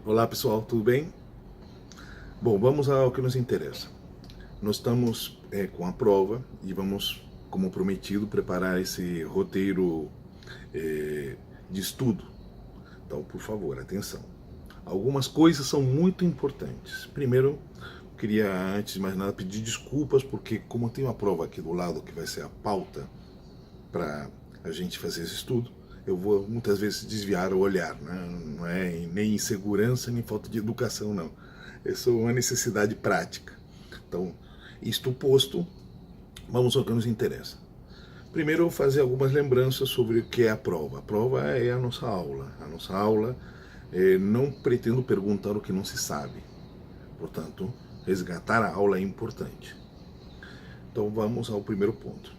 Olá pessoal, tudo bem? Bom, vamos ao que nos interessa. Nós estamos com a prova e vamos, como prometido, preparar esse roteiro de estudo. Então, por favor, atenção. Algumas coisas são muito importantes. Primeiro, eu queria, antes de mais nada, pedir desculpas, porque como tem uma prova aqui do lado que vai ser a pauta para a gente fazer esse estudo, eu vou muitas vezes desviar o olhar, né? Não é nem insegurança, nem falta de educação, não. Isso é uma necessidade prática. Então, isto posto, vamos ao que nos interessa. Primeiro, eu vou fazer algumas lembranças sobre o que é a prova. A prova é a nossa aula. A nossa aula não pretendo perguntar o que não se sabe. Portanto, resgatar a aula é importante. Então, vamos ao primeiro ponto.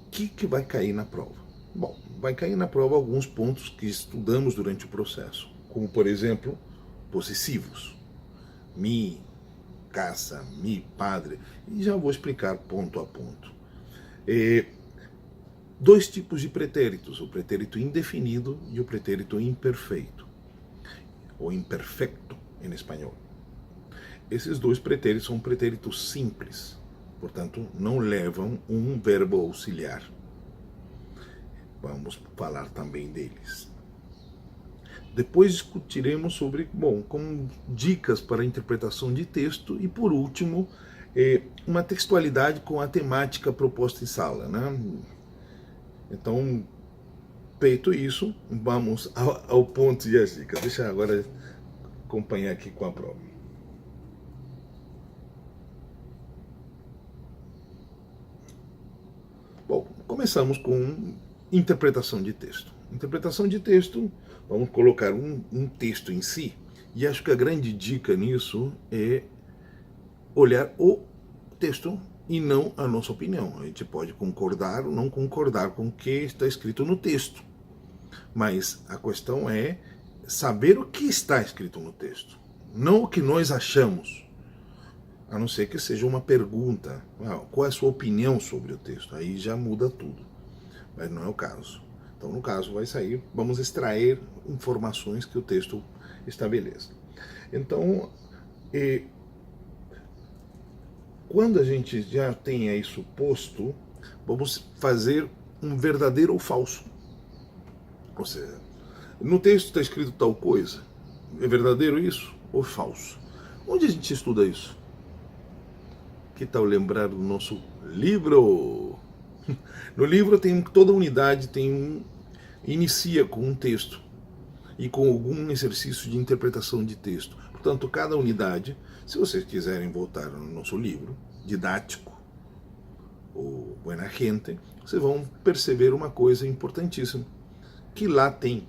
O que vai cair na prova? Bom, vai cair na prova alguns pontos que estudamos durante o processo, como, por exemplo, possessivos. Mi, casa, mi, padre. E já vou explicar ponto a ponto. Dois tipos de pretéritos, o pretérito indefinido e o pretérito imperfeito, ou imperfecto em espanhol. Esses dois pretéritos são pretéritos simples, portanto, não levam um verbo auxiliar. Vamos falar também deles. Depois discutiremos sobre, como dicas para a interpretação de texto e, por último, uma textualidade com a temática proposta em sala, né? Então, feito isso, vamos ao ponto e às dicas. Deixa eu agora acompanhar aqui com a prova. Bom, começamos com interpretação de texto. Interpretação de texto, vamos colocar um texto em si, e acho que a grande dica nisso é olhar o texto e não a nossa opinião. A gente pode concordar ou não concordar com o que está escrito no texto, mas a questão é saber o que está escrito no texto, não o que nós achamos. A não ser que seja uma pergunta, qual é a sua opinião sobre o texto? Aí já muda tudo, mas não é o caso. Então, no caso, vai sair, vamos extrair informações que o texto estabelece. Então, quando a gente já tem isso posto, vamos fazer um verdadeiro ou falso. Ou seja, no texto está escrito tal coisa, é verdadeiro isso ou falso? Onde a gente estuda isso? Que tal lembrar do nosso livro? No livro tem toda unidade, inicia com um texto e com algum exercício de interpretação de texto. Portanto, cada unidade, se vocês quiserem voltar no nosso livro didático, o Buena Gente, vocês vão perceber uma coisa importantíssima, que lá tem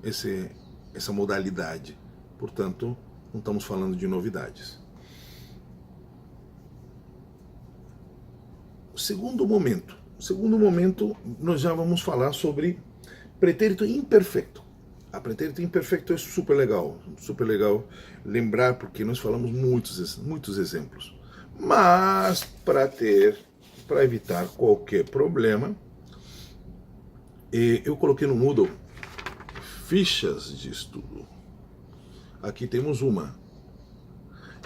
essa modalidade. Portanto, não estamos falando de novidades. Segundo momento, nós já vamos falar sobre pretérito imperfeito. A pretérito imperfeito é super legal lembrar, porque nós falamos muitos exemplos. Mas para evitar qualquer problema, eu coloquei no Moodle fichas de estudo. Aqui temos uma.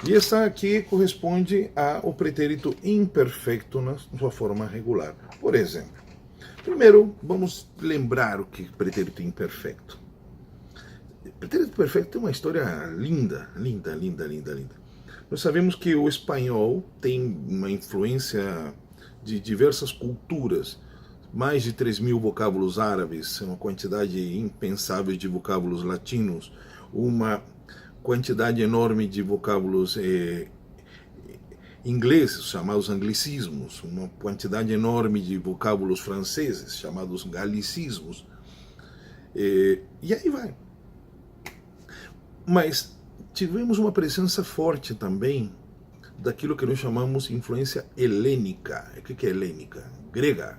E essa aqui corresponde ao pretérito imperfeito na sua forma regular. Por exemplo, primeiro vamos lembrar o que é pretérito imperfeito. Pretérito imperfeito tem uma história linda. Nós sabemos que o espanhol tem uma influência de diversas culturas. Mais de 3.000 vocábulos árabes, uma quantidade impensável de vocábulos latinos, uma quantidade enorme de vocábulos ingleses, chamados anglicismos, uma quantidade enorme de vocábulos franceses, chamados galicismos, e aí vai. Mas tivemos uma presença forte também daquilo que nós chamamos de influência helênica. O que é helênica? Grega.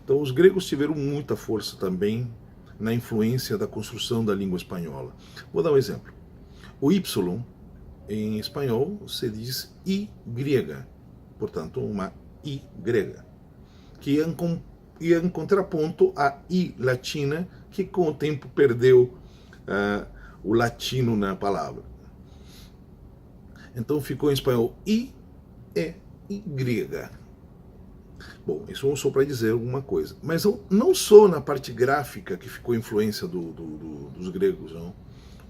Então, os gregos tiveram muita força também na influência da construção da língua espanhola. Vou dar um exemplo. O Y, em espanhol, se diz I grega, portanto, uma I grega, que ia em contraponto à I latina, que com o tempo perdeu o latino na palavra. Então ficou em espanhol I, E, Y. Bom, isso só para dizer alguma coisa. Mas não só na parte gráfica que ficou influência dos gregos, não.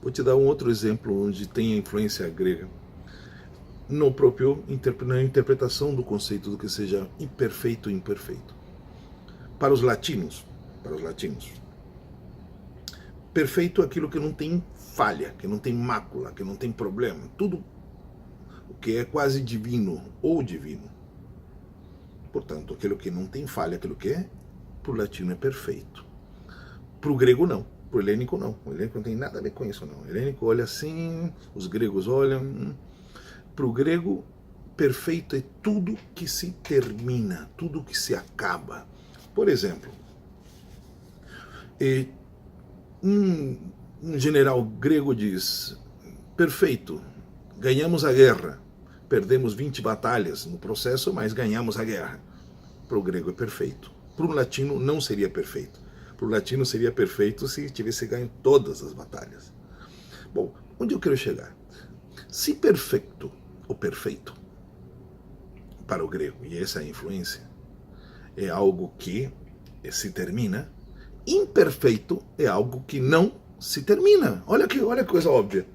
Vou te dar um outro exemplo onde tem a influência grega. Na interpretação do conceito do que seja imperfeito e imperfeito. Para os latinos, perfeito é aquilo que não tem falha, que não tem mácula, que não tem problema. Tudo o que é quase divino ou divino. Portanto, aquilo que não tem falha, aquilo que é, para o latino é perfeito. Para o grego não, para o helênico não. O helênico não tem nada a ver com isso não. O helênico olha assim, os gregos olham. Para o grego, perfeito é tudo que se termina, tudo que se acaba. Por exemplo, um general grego diz, perfeito, ganhamos a guerra, perdemos 20 batalhas no processo, mas ganhamos a guerra. Para o grego é perfeito. Para o latino não seria perfeito. Para o latino seria perfeito se tivesse ganho todas as batalhas. Bom, onde eu quero chegar? Se perfeito ou perfeito, para o grego, e essa é a influência, é algo que se termina, imperfeito é algo que não se termina. Olha que coisa óbvia.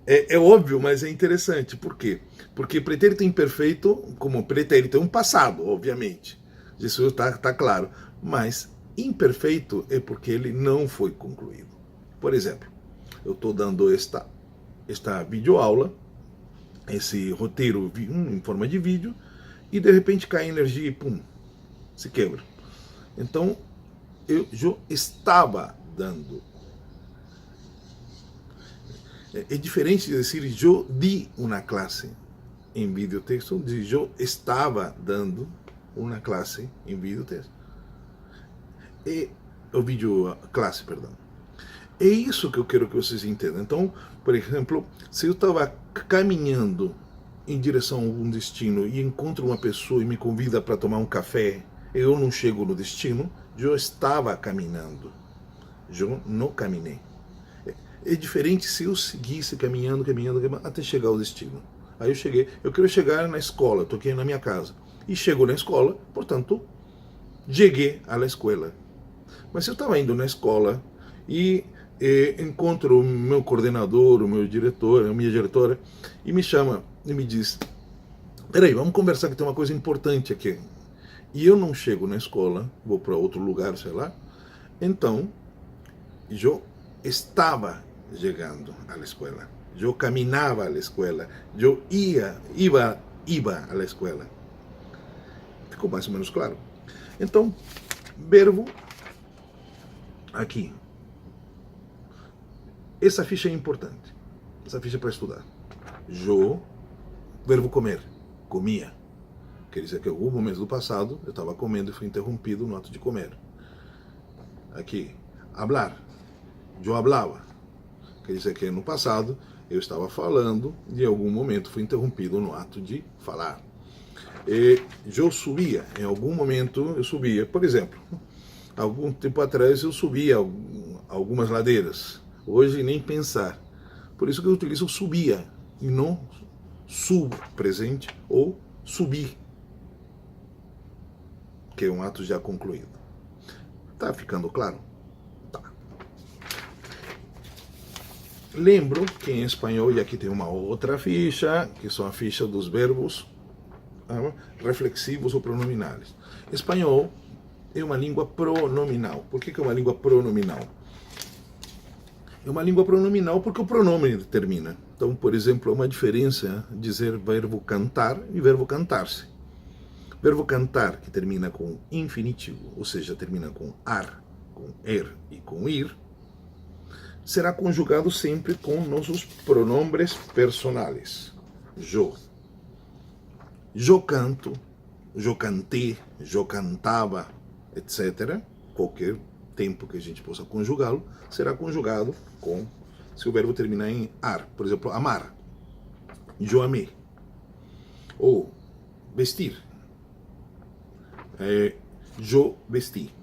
É óbvio, mas é interessante. Por quê? Porque pretérito imperfeito, como pretérito, é um passado, obviamente. Isso está claro. Mas imperfeito é porque ele não foi concluído. Por exemplo, eu estou dando esta videoaula, esse roteiro em forma de vídeo, e de repente cai energia e pum, se quebra. Então, eu estava dando. É diferente de dizer eu di uma classe em videotexto, de eu estava dando uma classe em videotexto. O vídeo classe, perdão. É isso que eu quero que vocês entendam. Então, por exemplo, se eu estava caminhando em direção a algum destino e encontro uma pessoa e me convida para tomar um café, eu não chego no destino, eu estava caminhando. Eu não caminhei. É diferente se eu seguisse caminhando até chegar ao destino. Aí eu cheguei, eu quero chegar na escola, estou aqui na minha casa. E chego na escola, portanto, cheguei à escola. Mas se eu estava indo na escola e encontro o meu coordenador, o meu diretor, a minha diretora, e me chama e me diz, peraí, vamos conversar que tem uma coisa importante aqui. E eu não chego na escola, vou para outro lugar, sei lá, então, eu estava chegando à escola, eu caminhava à escola, eu ia à escola. Ficou mais ou menos claro? Então, verbo aqui. Essa ficha é importante. Essa ficha é para estudar. Eu, verbo comer, comia. Quer dizer que em algum momento do passado eu estava comendo e fui interrompido no ato de comer. Aqui, hablar. Eu hablava. Quer dizer que no passado eu estava falando e em algum momento fui interrompido no ato de falar. Eu subia. Em algum momento eu subia. Por exemplo, algum tempo atrás eu subia algumas ladeiras. Hoje nem pensar. Por isso que eu utilizo subia e não sub presente ou subir, que é um ato já concluído. Tá ficando claro? Tá. Lembro que em espanhol, e aqui tem uma outra ficha, que são a ficha dos verbos reflexivos ou pronominais. Espanhol é uma língua pronominal. Por que é uma língua pronominal? É uma língua pronominal porque o pronome determina. Então, por exemplo, há uma diferença dizer verbo cantar e verbo cantar-se. Verbo cantar, que termina com infinitivo, ou seja, termina com ar, com er e com ir, será conjugado sempre com nossos pronombres personais. Eu canto, eu cantei, eu cantava, etc. Qualquer tempo que a gente possa conjugá-lo, será conjugado com, se o verbo terminar em ar. Por exemplo, amar, eu amei. Ou vestir, eu vesti.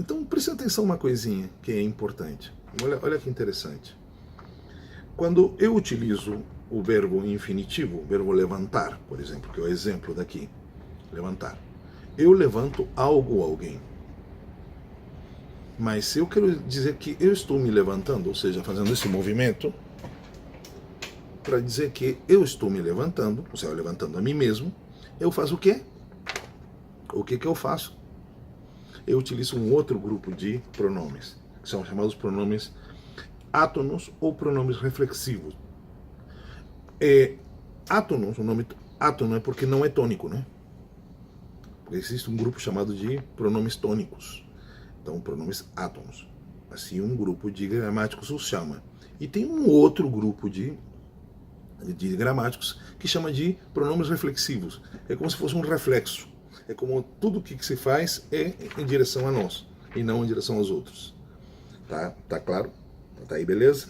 Então, preste atenção uma coisinha que é importante. Olha que interessante. Quando eu utilizo o verbo infinitivo, o verbo levantar, por exemplo, que é o exemplo daqui, levantar. Eu levanto algo ou alguém. Mas se eu quero dizer que eu estou me levantando, ou seja, fazendo esse movimento, para dizer que eu estou me levantando, ou seja, levantando a mim mesmo, eu faço o quê? O que eu faço? Eu utilizo um outro grupo de pronomes, que são chamados pronomes átonos ou pronomes reflexivos. Átonos, o nome átono é porque não é tônico, né? Porque existe um grupo chamado de pronomes tônicos. Então, pronomes átonos. Assim, um grupo de gramáticos os chama. E tem um outro grupo de gramáticos que chama de pronomes reflexivos. É como se fosse um reflexo. É como tudo que se faz é em direção a nós e não em direção aos outros. Tá claro? Tá aí, beleza?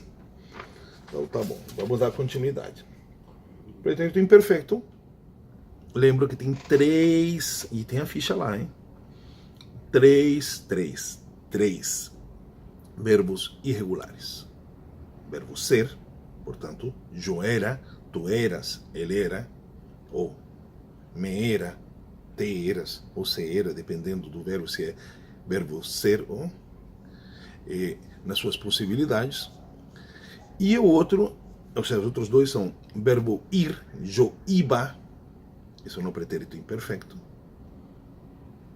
Então tá bom. Vamos dar continuidade. Pretérito imperfeito. Lembro que tem 3, e tem a ficha lá, hein? 3 verbos irregulares. Verbo ser, portanto, yo era, tu eras, ele era, ou me era, te eras, ou se era, dependendo do verbo, se é verbo ser ou nas suas possibilidades. E o outro, ou seja, os outros dois são verbo ir, yo iba, isso é no pretérito imperfeito.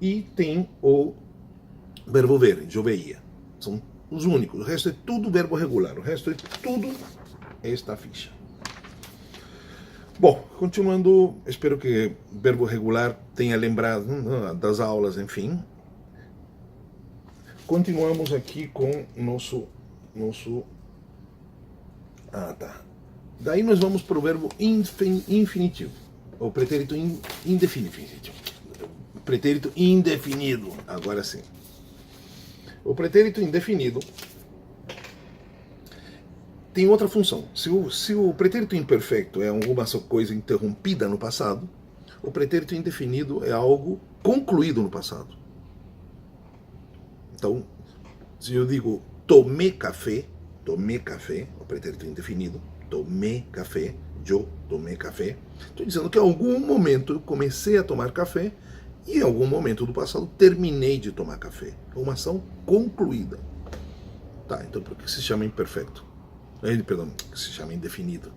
E tem o verbo ver, yo veía. São os únicos. O resto é tudo verbo regular. O resto é tudo esta ficha. Bom, continuando, espero que verbo regular tenha lembrado das aulas, enfim. Continuamos aqui com nosso... Daí nós vamos para o verbo infinitivo. O pretérito indefinido. Pretérito indefinido. Agora sim. O pretérito indefinido tem outra função. Se o pretérito imperfeito é alguma coisa interrompida no passado, o pretérito indefinido é algo concluído no passado. Então, se eu digo tomei café, o pretérito indefinido, tomei café, eu tomei café, estou dizendo que em algum momento eu comecei a tomar café e em algum momento do passado terminei de tomar café. É uma ação concluída. Tá, então por que se chama imperfeito? Perdão, se chama indefinido.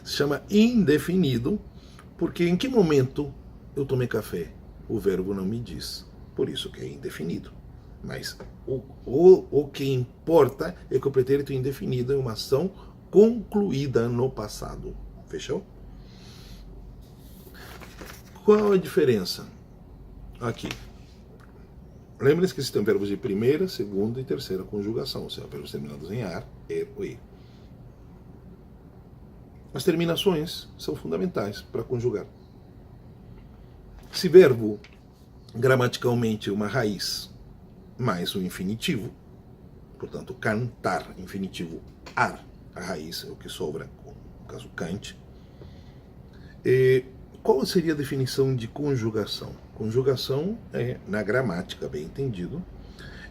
Se chama indefinido porque em que momento eu tomei café? O verbo não me diz. Por isso que é indefinido. Mas o que importa é que o pretérito indefinido é uma ação concluída no passado. Fechou? Qual a diferença? Aqui. Lembre-se que existem verbos de primeira, segunda e terceira conjugação, ou seja, verbos terminados em ar, er ou e. As terminações são fundamentais para conjugar. Se verbo gramaticalmente é uma raiz mais o infinitivo, portanto, cantar, infinitivo ar, a raiz é o que sobra, no caso cante. Qual seria a definição de conjugação? Conjugação é, na gramática, bem entendido,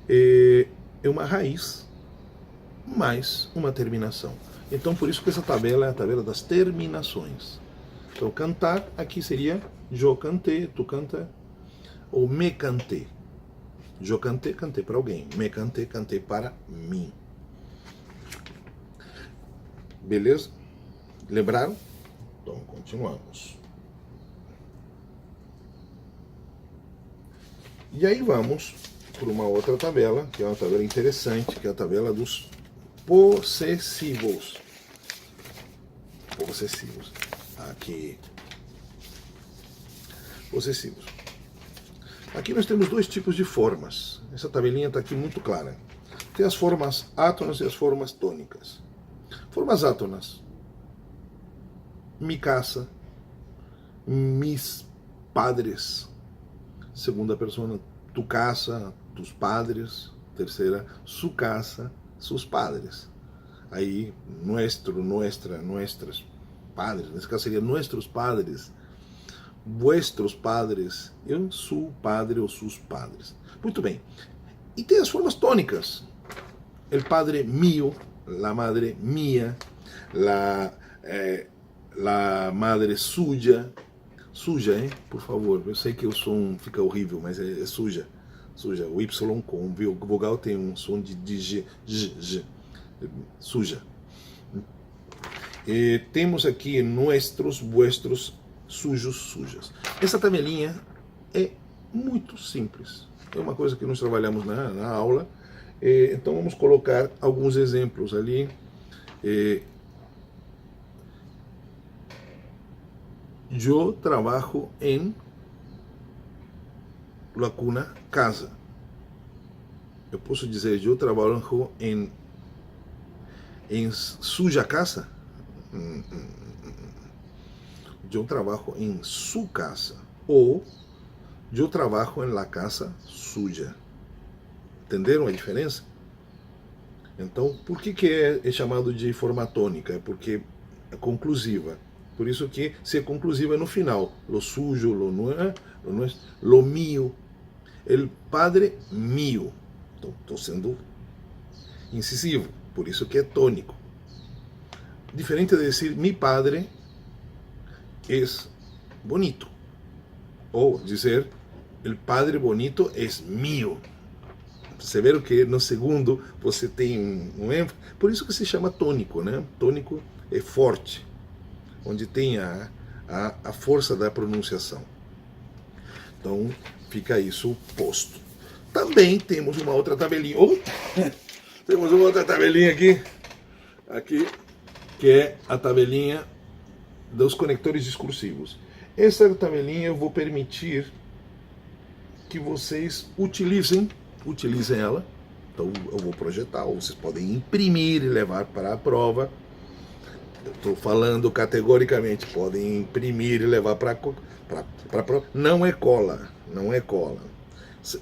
é uma raiz mais uma terminação. Então, por isso que essa tabela é a tabela das terminações. Então, cantar aqui seria yo cantei, tu canta, ou me cantei. Eu cantei, cantei para alguém. Me cantei, cantei para mim. Beleza? Lembraram? Então, continuamos. E aí vamos para uma outra tabela, que é uma tabela interessante, que é a tabela dos possessivos. Possessivos. Aqui. Possessivos. Aqui nós temos dois tipos de formas. Essa tabelinha está aqui muito clara. Tem as formas átonas e as formas tônicas. Formas átonas. Mi casa, mis padres. Segunda persona, tu casa, tus padres. Terceira, su casa, sus padres. Aí, nuestro, nuestra, nuestras padres. Nesse caso seria nuestros padres. vuestros padres, eu, su padre ou sus padres. Muito bem. E tem as formas tônicas. El padre mío, la madre mía, la madre suya. Suja, hein? Por favor. Eu sei que o som fica horrível, mas é suja. Suja. O Y com o vogal tem um som de G. Suja. E temos aqui nuestros, vuestros, sujos, sujas. Essa tabelinha é muito simples. É uma coisa que nós trabalhamos na aula. Então vamos colocar alguns exemplos ali. Eu trabalho em alguma casa. Eu posso dizer, eu trabalho em suja casa? Eu trabalho em sua casa. Ou eu trabalho em la casa suja. Entenderam a diferença? Então, por que é chamado de forma tônica? É porque é conclusiva. Por isso que se é conclusiva no final. Lo suyo, lo mío. El padre mío. Estou sendo incisivo. Por isso que é tônico. Diferente de dizer mi padre es bonito. Ou dizer el padre bonito es mío. Você vê que no segundo você tem um ênfase. Por isso que se chama tônico, né? Tônico é forte, onde tem a força da pronunciação. Então fica isso posto. Também temos uma outra tabelinha. Temos uma outra tabelinha aqui, que é a tabelinha dos conectores discursivos. Essa tabelinha eu vou permitir que vocês utilizem ela. Então eu vou projetar, ou vocês podem imprimir e levar para a prova. Eu estou falando categoricamente, podem imprimir e levar para a prova. Não é cola, não é cola.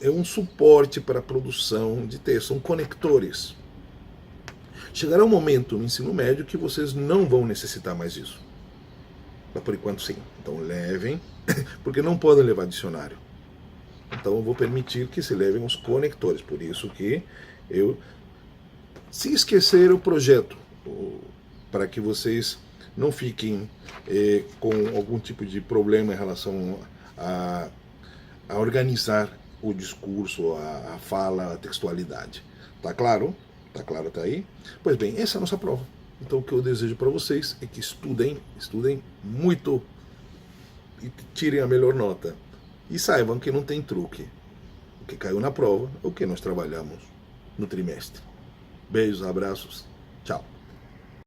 É um suporte para a produção de texto, são conectores. Chegará um momento no ensino médio que vocês não vão necessitar mais disso. Mas por enquanto sim. Então levem, porque não podem levar dicionário. Então eu vou permitir que se levem os conectores. Por isso que se esquecer o projeto, para que vocês não fiquem com algum tipo de problema em relação a organizar o discurso, a fala, a textualidade. Tá claro? Tá claro até aí? Pois bem, essa é a nossa prova. Então o que eu desejo para vocês é que estudem muito e tirem a melhor nota. E saibam que não tem truque. O que caiu na prova é o que nós trabalhamos no trimestre. Beijos, abraços, tchau.